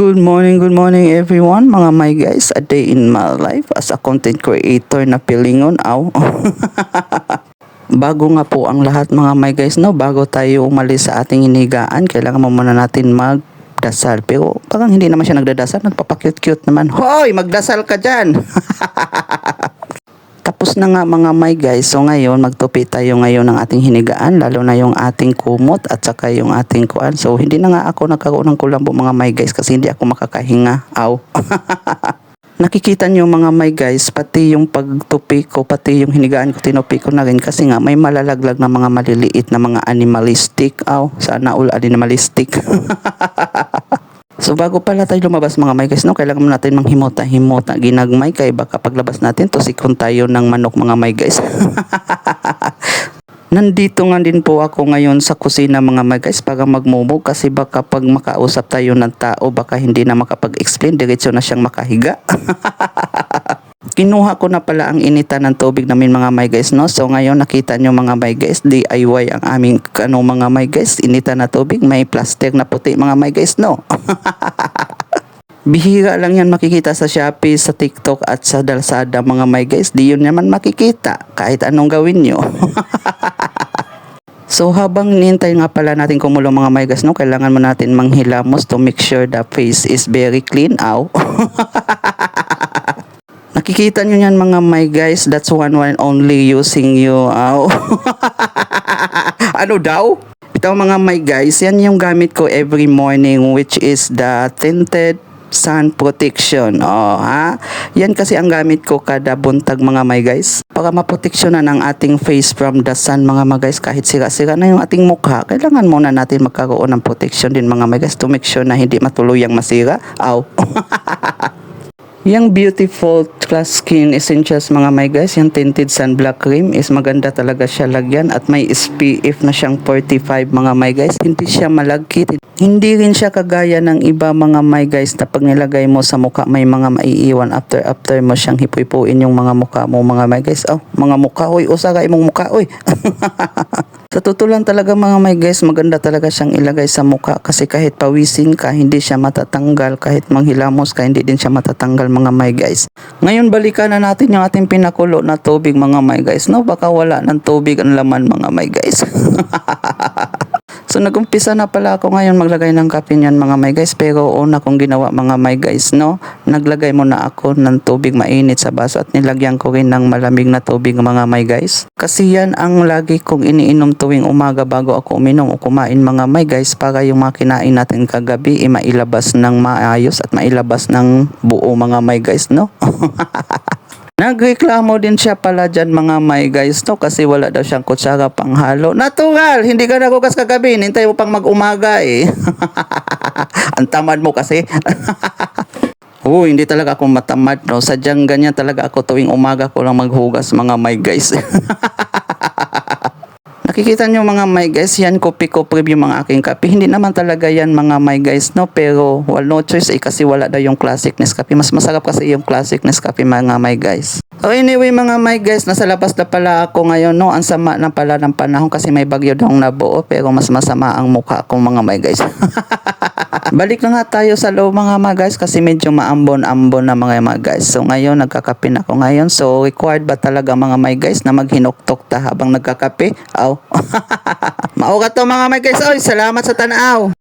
Good morning everyone, mga my guys, a day in my life as a content creator na pilingon, aw. Bago nga po ang lahat mga my guys, no, bago tayo umalis sa ating inigaan, kailangan mo muna natin magdasal. Pero parang hindi naman siya nagdadasal, nagpapakute-cute naman. Hoy, magdasal ka dyan! Tapos na nga mga my guys, so ngayon magtupi tayo ngayon ng ating hinigaan, lalo na yung ating kumot at saka yung ating kuan. So hindi na nga ako nagkaroon ng kulambo mga my guys kasi hindi ako makakahinga. Aw. Nakikita nyo mga my guys, pati yung pagtupi ko, pati yung hinigaan ko, tinupi ko na rin kasi nga may malalaglag na mga maliliit na mga animalistic. Aw, sana all animalistic. So bago pala tayo lumabas mga my guys, no, kailangan mo natin manghimota-himota ginagmay kay baka paglabas natin tusikon tayo ng manok mga my guys. Nandito nga din po ako ngayon sa kusina mga my guys para magmumog kasi baka pag makausap tayo ng tao baka hindi na makapag-explain, diretso na siyang makahiga. Kinuha ko na pala ang initan ng tubig namin mga my guys, no. So ngayon nakita nyo mga my guys, DIY ang aming mga my guys, initan na tubig, may plastic na puti mga my guys, no. Bihira lang yan makikita sa Shopee, sa TikTok at sa Lazada mga my guys. Di yun naman makikita kahit anong gawin nyo. So habang nintay nga pala natin kumulo mga my guys, no, kailangan mo natin manghilamos to make sure the face is very clean. Aw. Nakikita nyo yan mga my guys, that's one only using you. Aw. Ano daw? Ito mga my guys, yan yung gamit ko every morning, which is the tinted sun protection. Oh, ha? Yan kasi ang gamit ko kada buntag mga my guys. Para maproteksyonan ang ating face from the sun mga my guys. Kahit sira-sira na yung ating mukha, kailangan muna natin magkaroon ng protection din mga my guys to make sure na hindi matuluyang masira. Aw. Yung beautiful class skin essentials mga my guys, yung tinted sunblock cream is maganda talaga siya lagyan at may SPF na siyang 45 mga my guys. Hindi siya malagkit. Hindi rin siya kagaya ng iba mga my guys na pag nilagay mo sa mukha may mga maiiwan after mo siyang hipuipuin yung mga mukha mo mga my guys. Oh, mga mukha, oy, usagay mong mukha, oy. Sa totoo lang talaga mga my guys, maganda talaga siyang ilagay sa mukha kasi kahit pawisin ka, hindi siya matatanggal. Kahit manghilamos ka, hindi din siya matatanggal mga my guys. Ngayon balikan na natin yung ating pinakulo na tubig mga my guys. No, baka wala ng tubig ang laman mga my guys. So nagumpisa na pala ako ngayon maglagay ng kape niyan mga my guys, pero una kong ginawa mga my guys, no, naglagay muna ako ng tubig mainit sa baso at nilagyan ko rin ng malamig na tubig mga my guys. Kasi yan ang lagi kong iniinom tuwing umaga bago ako uminom o kumain mga my guys, para yung mga kinain natin kagabi mailabas ng maayos at mailabas ng buo mga my guys, no. Nagreklamo din siya pala dyan mga my guys, no, kasi wala daw siyang kutsara pang halo. Natural, hindi ka nagugas kagabi, hintay mo pang mag-umaga eh. Ang tamad mo kasi. Hindi talaga ako matamad, no. Sadyang ganyan talaga ako tuwing umaga ko lang maghugas mga my guys. Nakikita nyo mga my guys, yan kopi ko preview mga aking kape. Hindi naman talaga yan mga my guys, no, pero no choice kasi wala daw yung classic Nescafe. Mas masarap kasi yung classic Nescafe mga my guys. So anyway mga my guys, nasa labas na pala ako ngayon, no. Ang sama na pala ng panahon kasi may bagyo daw nabuo, pero mas masama ang mukha ko mga my guys. Balik na nga tayo sa loob mga guys kasi medyo maambon-ambon na mga guys. So ngayon nagkakape na ako ngayon. So required ba talaga mga my guys na maghinuktok ta habang nagkakape? Aw. Mauga to mga my guys. Oy, salamat sa tanaw.